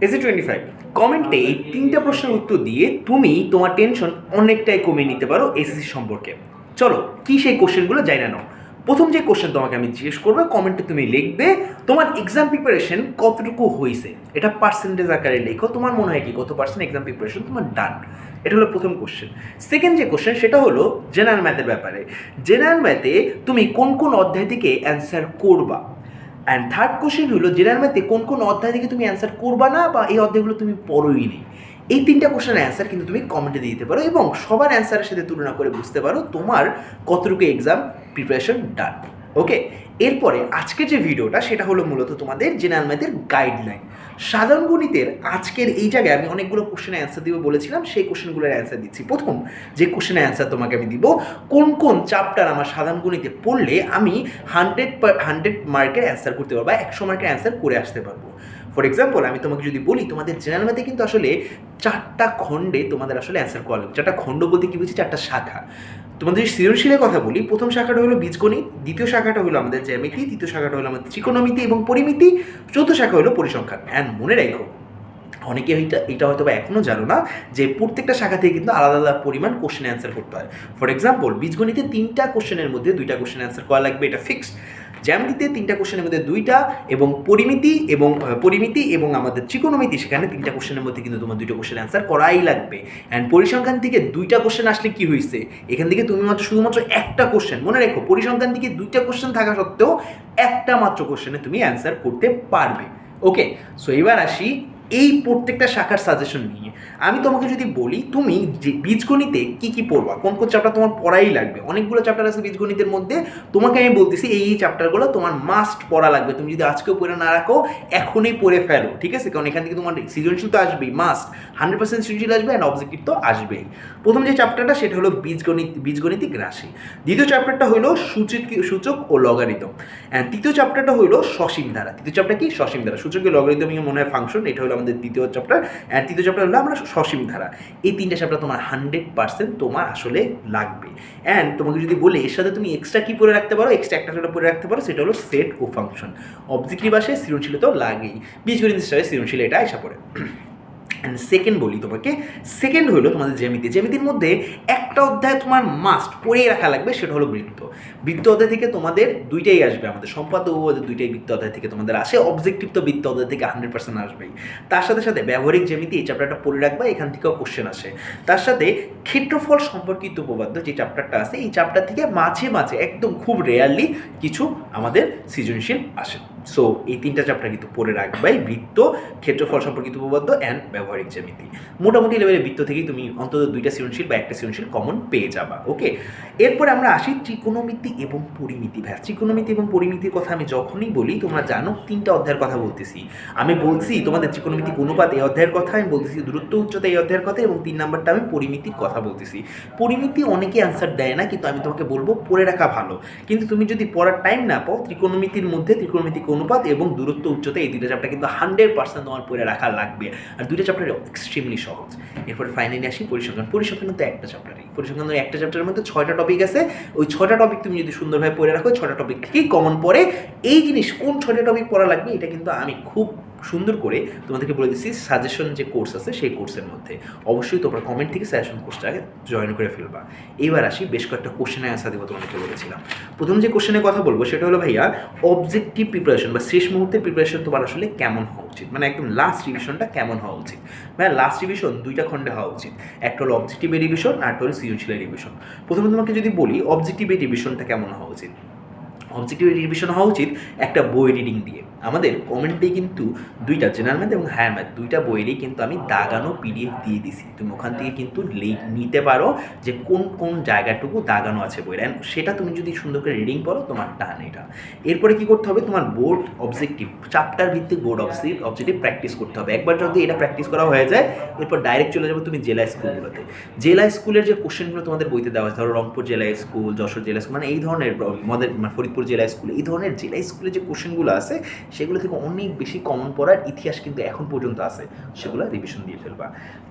SC25 কমেন্টে এই 3টা প্রশ্নের উত্তর দিয়ে তুমি তোমার টেনশন অনেকটাই কমিয়ে নিতে পারো এসএসসি সম্পর্কে। চলো কি সেই কোশ্চেনগুলো জানা নাও। প্রথম যে কোশ্চেন তোমাকে আমি জিজ্ঞেস করবো, কমেন্টে তুমি লিখবে তোমার এক্সাম প্রিপারেশন কতটুকু হয়েছে, এটা পার্সেন্টেজ আকারে লেখো। তোমার মনে হয় কি কত পার্সেন্ট এক্সাম প্রিপারেশন তোমার ডান, এটা হলো প্রথম কোশ্চেন। সেকেন্ড যে কোশ্চেন সেটা হলো জেনারেল ম্যাথের ব্যাপারে। জেনারেল ম্যাথে তুমি কোন কোন অধ্যায় থেকে অ্যান্সার করবা। অ্যান্ড থার্ড কোশ্চেন হলো জেনারেল ম্যাথে কোন কোন অধ্যায় থেকে তুমি অ্যান্সার করবা না বা এই অধ্যায়গুলো তুমি পড়োই নেই। এই 3টা কোশ্চেনের অ্যান্সার কিন্তু তুমি কমেন্টে দিয়ে দিতে পারো এবং সবার অ্যান্সারের সাথে তুলনা করে বুঝতে পারো তোমার কতটুকু এক্সাম প্রিপারেশন ডান। ওকে, এরপরে আজকের যে ভিডিওটা সেটা হলো মূলত তোমাদের জেনারেল ম্যাথের গাইডলাইন। সাধারণ গণিতের আজকের এই জায়গায় আমি অনেকগুলো কোশ্চেনের অ্যান্সার দিব বলেছিলাম, সেই কোশ্চেনগুলোর অ্যান্সার দিচ্ছি। প্রথম যে কোশ্চেনের অ্যান্সার তোমাকে আমি দিব, কোন কোন চ্যাপ্টার আমার সাধারণ গণিতে পড়লে আমি 100 মার্কের অ্যান্সার করতে পারবো বা 100 মার্কের অ্যান্সার করে আসতে পারবো। ফর এক্সাম্পল আমি তোমাকে যদি বলি তোমাদের জেনারেল ম্যাথে কিন্তু আসলে 4টা খণ্ডে তোমাদের আসলে অ্যান্সার করা লাগবে। 4টা খণ্ড বলতে কি বুঝি, 4টা শাখা। তোমাদের যদি সৃজনশীলের কথা বলি, প্রথম শাখাটা হলো বীজগণিত, দ্বিতীয় শাখাটা হলো আমাদের জ্যামিতি, তৃতীয় শাখাটা হলো আমাদের ত্রিকোণমিতি এবং পরিমিতি, চতুর্থ শাখা হলো পরিসংখ্যান। অ্যান্ড মনে রাখো, অনেকে এটা হয়তো বা এখনও জানো না যে প্রত্যেকটা শাখা থেকে কিন্তু আলাদা আলাদা পরিমাণ কোশ্চেন অ্যান্সার করতে হয়। ফর এক্সাম্পল বীজগণিতে 3টা কোশ্চেনের মধ্যে 2টা কোশ্চেন অ্যান্সার করা লাগবে, এটা ফিক্সড। জ্যামিতিতে 3টা কোশ্চেনের মধ্যে 2টা এবং পরিমিতি এবং আমাদের ত্রিকোণমিতি সেখানে 3টা কোশ্চেনের মধ্যে কিন্তু তোমার 2টা কোশ্চেন অ্যান্সার করাই লাগবে। অ্যান্ড পরিসংখ্যান থেকে 2টা কোশ্চেন আসলে কি হয়েছে, এখান থেকে তুমি শুধুমাত্র একটা কোশ্চেন মনে রেখো, পরিসংখ্যান থেকে 2টা কোশ্চেন থাকা সত্ত্বেও একটা মাত্র কোশ্চেনে তুমি অ্যান্সার করতে পারবে। ওকে, সো এবার আসি এই প্রত্যেকটা শাখার সাজেশন নিয়ে। আমি তোমাকে যদি বলি তুমি যে বীজগণিতে কী কী পড়বা, কোন কোন চ্যাপ্টার তোমার পড়াই লাগবে, অনেকগুলো চ্যাপ্টার আছে বীজগণিতের মধ্যে, তোমাকে আমি বলতেছি এই চ্যাপ্টারগুলো তোমার মাস্ট পড়া লাগবে। তুমি যদি আজকেও পড়ে না রাখো, এখনই পড়ে ফেলো, ঠিক আছে? কারণ এখান থেকে তোমার সৃজনশীল তো আসবেই, মাস্ট 100% সৃজনশীল আসবে অ্যান্ড অবজেক্টিভ তো আসবেই। প্রথম যে চ্যাপ্টারটা সেটা হলো বীজগণিতিক রাশি। দ্বিতীয় চ্যাপ্টারটা হলো সূচক ও লগারিদম। অ্যান্ড তৃতীয় চ্যাপ্টারটা হলো সসীম ধারা। তৃতীয় চ্যাপ্টার কি? সসীম ধারা। সূচক ও লগারিদম মনে হয় ফাংশন, এটা হলো আমাদের দ্বিতীয় চ্যাপ্টার। অ্যান্ড তৃতীয় চ্যাপ্টার হলো আমরা সসীম ধারা। এই 3টা চ্যাপ্টার তোমার 100% তোমার আসলে লাগবে। অ্যান্ড তোমাকে যদি বলে এর সাথে তুমি এক্সট্রা কী পড়ে রাখতে পারো, এক্সট্রা একটা চ্যাপ্টার পড়ে রাখতে পারো, সেটা হলো সেট ও ফাংশন। অবজেক্টিভ আসে, সৃজনশীল তো লাগেই, বীজগণিত সাথে সৃজনশীল এটা আসা পড়ে। অ্যান্ড সেকেন্ড বলি তোমাকে, সেকেন্ড হলো তোমাদের জ্যামিতির মধ্যে একটা অধ্যায় তোমার মাস্ট পড়েই রাখা লাগবে, সেটা হলো বৃত্ত অধ্যায় থেকে তোমাদের 2টাই আসবে, আমাদের সম্পাদ্য ও 2টাই বৃত্ত অধ্যায় থেকে তোমাদের আসে, অবজেক্টিভ তো বৃত্ত অধ্যায় থেকে 100% আসবেই। তার সাথে সাথে ব্যবহারিক জ্যামিতি এই চ্যাপ্টারটা পড়ে রাখবা, এখান থেকেও কোশ্চেন আসে। তার সাথে ক্ষেত্রফল সম্পর্কিত উপপাদ্য যে চ্যাপ্টারটা আছে, এই চ্যাপ্টার থেকে মাঝে মাঝে একদম খুব রেয়ারলি কিছু আমাদের সৃজনশীল আসে। সো এই 3টা চ্যাপ্টার কিন্তু পড়ে রাখবাই, বৃত্ত, ক্ষেত্রফল সম্পর্কিত উপপাদ্য অ্যান্ড ব্যবহারিক জ্যামিতি। মোটামুটি লেভেলের বৃত্ত থেকেই তুমি অন্তত 2টা সৃজনশীল বা একটা সৃজনশীল কমন পেয়ে যাবা। ওকে, এরপরে আমরা আসি ত্রিকোণমিতি এবং পরিমিতি। ভাই ত্রিকোণমিতি এবং পরিমিতির কথা আমি যখনই বলি তোমরা জানো 3টা অধ্যায়ের কথা বলতেছি। আমি বলছি তোমাদের ত্রিকোণমিতিক অনুপাত এই অধ্যায়ের কথা, আমি বলতেছি দূরত্ব উচ্চতা এই অধ্যায়ের কথা, এবং 3 নাম্বারটা আমি পরিমিতির কথা বলতেছি। পরিমিতি অনেকে অ্যান্সার দেয় না, কিন্তু আমি তোমাকে বলবো পড়ে রাখা ভালো। কিন্তু তুমি যদি পড়ার টাইম না পাও, ত্রিকোণমিতির মধ্যে ত্রিকোণমিতিক অনুপাত এবং দূরত্ব উচ্চতা এই 2টা চ্যাপ্টার কিন্তু 100% তোমার পড়ে রাখা লাগবে। আর 2টা চ্যাপ্টার এক্সট্রিমলি সহজ। এরপর ফাইনালি আসি পরিসংখ্যান। পরিসংখ্যান তো একটা চ্যাপ্টারই, পরিসংখ্যানের একটা চ্যাপ্টারের মধ্যে 6টা টপিক আছে। ওই 6টা টপিক তুমি যদি সুন্দরভাবে পড়ে রাখো, 6টা টপিক থেকেই কমন পড়ে। এই জিনিস কোন 6টা টপিক পড়া লাগবে এটা কিন্তু আমি খুব সুন্দর করে তোমাদেরকে বলে দিচ্ছি সাজেশন যে কোর্স আছে সেই কোর্সের মধ্যে। অবশ্যই তোমরা কমেন্ট থেকে সাজেশন কোর্সটাকে জয়েন করে ফেলবা। এইবার আসি বেশ কয়েকটা কোশ্চেনের অ্যান্সার দেবো তোমাদেরকে বলেছিলাম। প্রথম যে কোশ্চেনের কথা বলবো সেটা হলো ভাইয়া অবজেক্টিভ প্রিপারেশন বা শেষ মুহূর্তের প্রিপারেশন তোমার আসলে কেমন হওয়া উচিত, মানে একদম লাস্ট রিভিশনটা কেমন হওয়া উচিত। ভাইয়া লাস্ট রিভিশন 2টা খণ্ডে হওয়া উচিত, একটা হলো অবজেক্টিভ রিভিশন আর একটা হলো সৃজনশীল রিভিশন। প্রথমে তোমাকে যদি বলি অবজেক্টিভ রিভিশনটা কেমন হওয়া উচিত, অবজেক্টিভ রিভিশন হওয়া উচিত একটা বই রিডিং দিয়ে। আমাদের কমেন্টে কিন্তু 2টা জেনারেল ম্যাথ এবং হায়ার ম্যাথ 2টা বইয়েরই কিন্তু আমি দাগানো পিডিএফ দিয়ে দিছি, তুমি ওখান থেকে কিন্তু নিতে পারো যে কোন কোন জায়গাটুকু দাগানো আছে বইয়ের, অ্যান্ড সেটা তুমি যদি সুন্দর করে রিডিং করো তোমার টান এটা। এরপরে কী করতে হবে, তোমার বোর্ড অবজেক্টিভ চ্যাপ্টার ভিত্তিক বোর্ড অবজেক্টিভ প্র্যাকটিস করতে হবে। একবার যদি এটা প্র্যাকটিস করা হয়ে যায়, এরপর ডাইরেক্ট চলে যাবো তুমি জেলা স্কুলগুলোতে। জেলা স্কুলের যে কোশ্চেনগুলো তোমাদের বইতে দেওয়া আছে, ধরো রংপুর জেলা স্কুল, যশোর জেলা স্কুল, মানে এই ধরনের আমাদের ফরিদপুর দিনাজপুর জেলা স্কুলে, এই ধরনের জেলা স্কুলে যে কোশ্চেনগুলো আছে সেগুলো থেকে অনেক বেশি কমন পড়ার ইতিহাস কিন্তু এখন পর্যন্ত আছে, সেগুলো রিভিশন দিয়ে ফেলবা।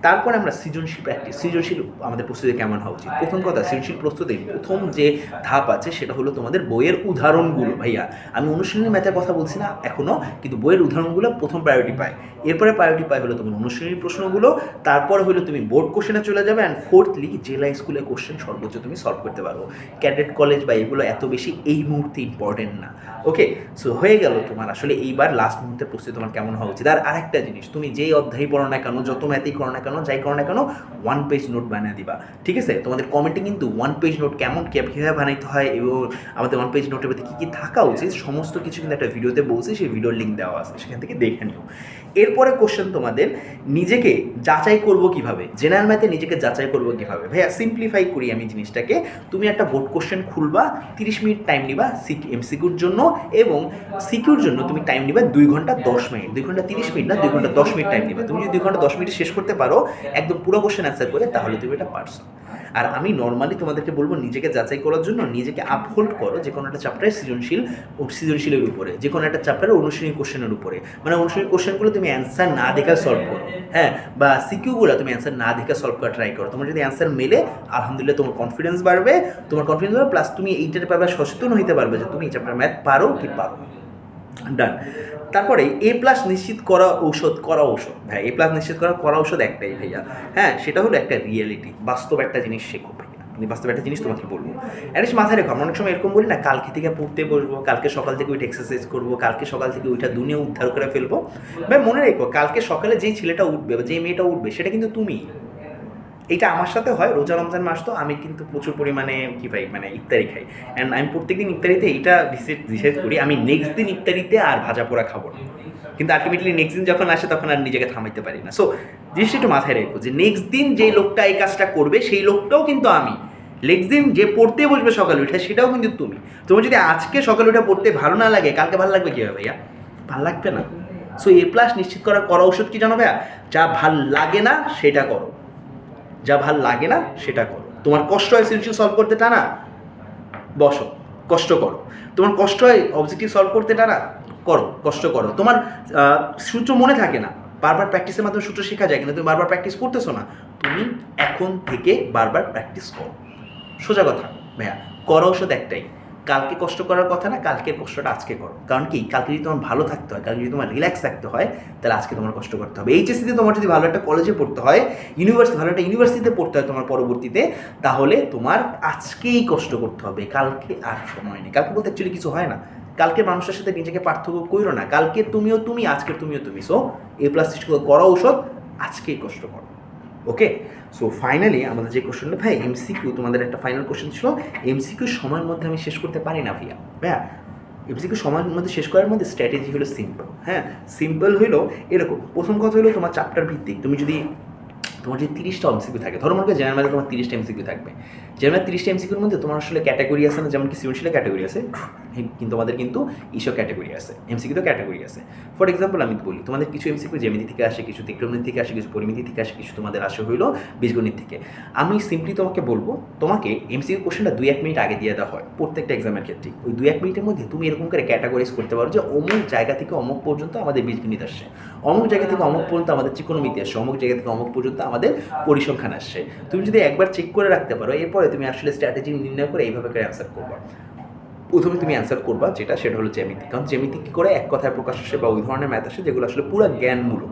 তারপরে আমরা সৃজনশীল প্র্যাকটিস, সৃজনশীল আমাদের প্রস্তুতি কেমন হওয়া উচিত। প্রথম কথা, সৃজনশীল প্রস্তুতি প্রথম যে ধাপ আছে সেটা হলো তোমাদের বইয়ের উদাহরণগুলো। ভাইয়া আমি অনুশীলনী ম্যাথের কথা বলছি না এখনও, কিন্তু বইয়ের উদাহরণগুলো প্রথম প্রায়োরিটি পায়। এরপরে প্রায়োরিটি পায় হলো তোমার অনুশীলনী প্রশ্নগুলো, তারপরে হলো তুমি বোর্ড কোশ্চেনে চলে যাবে, অ্যান্ড ফোর্থলি জেলা স্কুলের কোশ্চেন সর্বোচ্চ তুমি সলভ করতে পারো। ক্যাডেট কলেজ বা এগুলো এত বেশি এই মুহূর্তে ইম্পর্টেন্ট না। ওকে, সো হয়ে গেল তোমার আসলে এইবার লাস্ট মুহূর্তে প্রস্তুতি তোমার কেমন হওয়া উচিত। আর আরেকটা জিনিস, তুমি যেই অধ্যায় পড়ো না কেন, যত ম্যাথই করো না কেন, যাই করো না কেন, 1 পেজ নোট বানিয়ে দিবা, ঠিক আছে? তোমাদের কমেন্টে কিন্তু 1 পেজ নোট কেমন কীভাবে বানাইতে হয় এবং আমাদের 1 পেজ নোটের মধ্যে কী কী থাকা উচিত সমস্ত কিছু কিন্তু একটা ভিডিওতে বলছি, সেই ভিডিওর লিঙ্ক দেওয়া আছে, সেখান থেকে দেখে নিও। এরপরে কোশ্চেন তোমাদের নিজেকে যাচাই করবো কিভাবে, জেনারেল ম্যাথে নিজেকে যাচাই করবো কিভাবে। ভাইয়া সিম্পলিফাই করি আমি জিনিসটাকে, তুমি একটা বোর্ড কোশ্চেন খুলবা, 30 মিনিট টাইম নিবা এমসিকিউর জন্য, এবং সিকিউর জন্য তুমি টাইম নিবা 2 ঘন্টা 10 মিনিট, 2 ঘন্টা 30 মিনিট না, 2 ঘন্টা 10 মিনিট টাইম নিবা। তুমি যদি 2 ঘন্টা 10 মিনিট শেষ করতে পারো একদম পুরো কোশ্চেন অ্যান্সার করে, তাহলে তুমি এটা পারছো। আর আমি নর্মালি তোমাদেরকে বলবো নিজেকে যাচাই করার জন্য নিজেকে আপহোল্ড করো যে কোনো একটা চ্যাপ্টারের সৃজনশীলের উপরে, যে কোনো একটা চ্যাপ্টারের অনুশীলনী কোশ্চেনের উপরে, মানে অনুশীলনী কোশ্চেনগুলো তুমি অ্যান্সার না দেখে সলভ করো, হ্যাঁ, বা সিকিউগুলো তুমি অ্যান্সার না দেখে সলভ করা ট্রাই করো। তোমার যদি অ্যান্সার মেলে আলহামদুলিল্লাহ তোমার কনফিডেন্স বাড়বে, প্লাস তুমি এইটার ব্যাপারে সচেতন হইতে পারবে যে তুমি এই চ্যাপ্টার ম্যাথ পারো কি পারো। ডান। তারপরে A+ নিশ্চিত করা ঔষধ ভাই, A+ নিশ্চিত করা ঔষধ একটাই ভাইয়া, হ্যাঁ, সেটা হলো একটা রিয়েলিটি, বাস্তব একটা জিনিস শেখো ভাইয়া। আমি বাস্তব একটা জিনিস তোমাকে বলবো, অ্যাটলিস্ট মাথায় রেখো। আমরা অনেক সময় এরকম বলি না, কালকে থেকে পড়তে বসবো, কালকে সকাল থেকে ওইটা এক্সারসাইজ করবো, কালকে সকাল থেকে ওইটা দুনিয়া উদ্ধার করে ফেলবো। ভাই মনে রেখো, কালকে সকালে যেই ছেলেটা উঠবে বা যেই মেয়েটা উঠবে সেটা কিন্তু তুমি। এটা আমার সাথে হয়, রোজা রমজান মাস তো আমি কিন্তু প্রচুর পরিমাণে মানে ইফতারি খাই, অ্যান্ড আমি প্রত্যেকদিন ইফতারিতে এইটা ডিসাইড করি, আমি নেক্সট দিন ইফতারিতে আর ভাজা পোড়া খাবো না। কিন্তু আলটিমেটলি নেক্সট দিন যখন আসে তখন আর নিজেকে থামাইতে পারি না। সো জিনিসটা একটু মাথায় রেখো যে নেক্সট দিন যে লোকটা এই কাজটা করবে সেই লোকটাও কিন্তু আমি। নেক্সট দিন যে পড়তে বসবে সকালে উঠে সেটাও কিন্তু তুমি। তোমার যদি আজকে সকালে উঠে পড়তে ভালো না লাগে, কালকে ভালো লাগবে কীভাবে ভাইয়া? ভালো লাগবে না। সো A+ নিশ্চিত করা ঔষধ কি জানো ভাইয়া? যা ভাল লাগে না সেটা করো, যা ভাল লাগে না সেটা করো। তোমার কষ্ট হয় সৃজনশীল সলভ করতে, টানা বসো, কষ্ট করো। তোমার কষ্ট হয় অবজেক্টিভ সলভ করতে, টানা করো, কষ্ট করো। তোমার সূত্র মনে থাকে না, বারবার প্র্যাকটিসের মাধ্যমে সূত্র শেখা যায়, কিন্তু তুমি বারবার প্র্যাকটিস করতেছো না। তুমি এখন থেকে বারবার প্র্যাকটিস করো। সোজা কথা ভাইয়া, করা ঔষধ একটাই, কালকে কষ্ট করার কথা না, কালকের কষ্টটা আজকে করো। কারণ কি, কালকে যদি তোমার ভালো থাকতে হয়, কালকে যদি তোমার রিল্যাক্স থাকতে হয়, তাহলে আজকে তোমার কষ্ট করতে হবে। এইচএসসিতে তোমার যদি ভালো একটা কলেজে পড়তে হয়, ভালো একটা ইউনিভার্সিটিতে পড়তে হয় তোমার পরবর্তীতে, তাহলে তোমার আজকেই কষ্ট করতে হবে, কালকে আর সময় নেই। কালকে বলতে অ্যাকচুয়ালি কিছু হয় না, কালকে মানুষের সাথে নিজেকে পার্থক্য করো না, কালকে তুমিও তুমি, আজকের তুমিও তুমি। সো A+ করা ঔষধ আজকেই কষ্ট করো। ওকে, সো ফাইনালি আমাদের যে কোশ্চেনটা, ভাই এমসিকিউ তোমাদের একটা ফাইনাল কোশ্চেন ছিল, এমসিকিউ সময়ের মধ্যে আমি শেষ করতে পারি না ভাইয়া। এমসিকিউ সময়ের মধ্যে শেষ করার মধ্যে স্ট্র্যাটেজি হলো সিম্পল, হ্যাঁ, সিম্পল হলো এরকম। প্রথম কথা হলো তোমার চ্যাপ্টার ভিত্তিক, তোমার যদি 30টা এমসিকিউ থাকে, ধরো মনে করো জেনারেল ম্যাথে তোমার 30টা এমসিকিউ থাকবে। জেনারেল ম্যাথ 30টা এমসিকিউর মধ্যে তোমার আসলে ক্যাটাগরি আছে না, যেমন কি সৃজনশীলের ক্যাটাগরি আছে, কিন্তু আমাদের কিন্তু ইস্যু ক্যাটাগরি আছে, এমসিকিউতে ক্যাটাগরি আছে। ফর এক্সাম্পল আমি বলি, তোমাদের কিছু এমসিকিউ জ্যামিতি থেকে আসে, কিছু ত্রিকোণমিতি থেকে আসে, কিছু পরিমিতি থেকে আসে, কিছু তোমাদের আসে হইলো বীজগণিত থেকে। আমি সিম্পলি তোমাকে বলবো, তোমাকে এমসিকিউ কোশ্চেনটা 2-1 মিনিট আগে দিয়ে দেওয়া হয় প্রত্যেকটা এক্সামের ক্ষেত্রে। ওই 2-1 মিনিটের মধ্যে তুমি এরকম করে ক্যাটাগরাইজ করতে পারো যে অমুক জায়গা থেকে অমুক পর্যন্ত আমাদের বীজগণিত আসছে, অমুক জায়গা থেকে অমুক পর্যন্ত আমাদের ত্রিকোণমিতি আসছে, অমুক জায়গা থেকে অমুক পর্যন্ত আমাদের পরিসংখ্যান আসছে। তুমি যদি একবার চেক করে রাখতে পারো, এরপরে তুমি আসলে স্ট্র্যাটেজি নির্ণয় করে এইভাবে করে অ্যান্সার করবা। প্রথমে তুমি অ্যান্সার করবা সেটা হলো জ্যামিতি, কারণ জ্যামিতি কী করে এক কথায় প্রকাশ আসে বা ওই ধরনের ম্যাথ আসে যেগুলো আসলে পুরো জ্ঞানমূলক।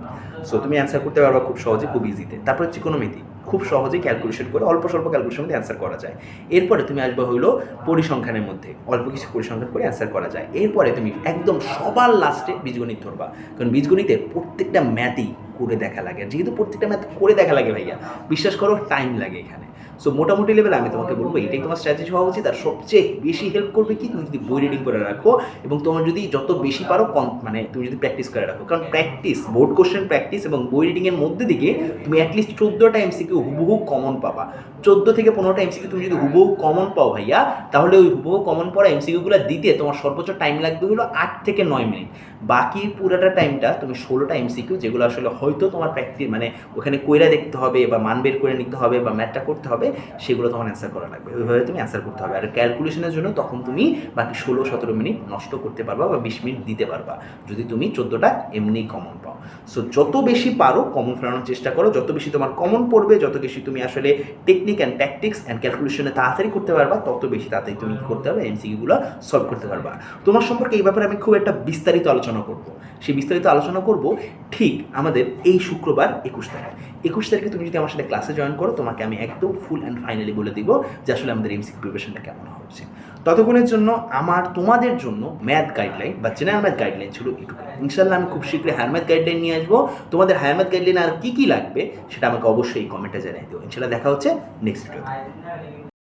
সো তুমি অ্যান্সার করতে পারবা খুব সহজে, খুব ইজিতে। তারপরে ত্রিকোণমিতি খুব সহজেই ক্যালকুলেশন করে অল্প স্বল্প ক্যালকুলেশন মধ্যে অ্যান্সার করা যায়। এরপরে তুমি আসবে হইলো পরিসংখ্যানের মধ্যে, অল্প কিছু পরিসংখ্যান করে অ্যান্সার করা যায়। এরপরে তুমি একদম সবার লাস্টে বীজগণিত ধরবা, কারণ বীজগণিতে প্রত্যেকটা ম্যাথই করে দেখা লাগে, যেহেতু প্রত্যেকটা ম্যাথ করে দেখা লাগে ভাইয়া, বিশ্বাস করো টাইম লাগে এখানে। সো মোটামুটি লেভেলে আমি তোমাকে বলবো এটাই তোমার স্ট্র্যাটেজি হওয়া উচিত। আর সবচেয়ে বেশি হেল্প করবে কি, তুমি যদি বই রিডিং করে রাখো এবং তোমার যদি যত বেশি পারো মানে তুমি যদি প্র্যাকটিস করে রাখো, কারণ প্র্যাকটিস, বোর্ড কোশ্চেন প্র্যাকটিস এবং বই রিডিংয়ের মধ্যে দিকে তুমি অ্যাটলিস্ট 14টা এমসিকিউ হুবহু কমন পাবা। 14 থেকে 15টা এমসিকিউ তুমি যদি হুবহু কমন পাও ভাইয়া, তাহলে ওই হুবহু কমন পড়া এমসিকিউগুলো দিতে তোমার সর্বোচ্চ টাইম লাগবে হলো 8 থেকে 9 মিনিট। বাকি পুরোটা টাইমটা তুমি 16টা এমসিকিউ, যেগুলো আসলে হয়তো তোমার প্র্যাকটিস মানে ওখানে কইরা দেখতে হবে বা মান বের করে নিতে হবে বা ম্যাথটা করতে হবে, সেগুলো তোমার অ্যান্সার করা লাগবে, ওইভাবে তুমি অ্যান্সার করতে হবে। আর ক্যালকুলেশনের জন্য তখন তুমি বাকি 16-17 মিনিট নষ্ট করতে পারবা বা 20 মিনিট দিতে পারবা, যদি তুমি 14টা এমনি কমন পাও। সো যত বেশি পারো কমন ফেরানোর চেষ্টা করো, যত বেশি তোমার কমন পড়বে, যত বেশি তুমি আসলে টেকনিক অ্যান্ড ট্যাকটিক্স অ্যান্ড ক্যালকুলেশনে তাড়াতাড়ি করতে পারবা, তত বেশি তাড়াতাড়ি তুমি কী করতে পারবে, এমসিকিউগুলো সলভ করতে পারবা। তোমার সম্পর্কে এই ব্যাপারে আমি খুব একটা বিস্তারিত আলোচনা করব। সেই বিস্তারিত আলোচনা করব ঠিক আমাদের এই শুক্রবার 21 তারিখ। 21 তারিখে তুমি যদি আমার সাথে ক্লাসে জয়েন করো, তোমাকে আমি একদম ফুল অ্যান্ড ফাইনালি বলে দিব যে আসলে আমাদের এমসিকিউ প্রিপারেশনটা কেমন হচ্ছে। ততক্ষণের জন্য তোমাদের জন্য ম্যাথ গাইডলাইন বা জেনারেল ম্যাথ গাইডলাইন ছিল এটুকু। ইনশাল্লাহ আমি খুব শীঘ্রই হায়ার ম্যাথ গাইডলাইন নিয়ে আসবো। তোমাদের হায়ার ম্যাথ গাইডলাইন আর কী কী লাগবে সেটা আমাকে অবশ্যই কমেন্টে জানিয়ে দিও। ইনশাল্লাহ দেখা হচ্ছে নেক্সট ভিডিওতে।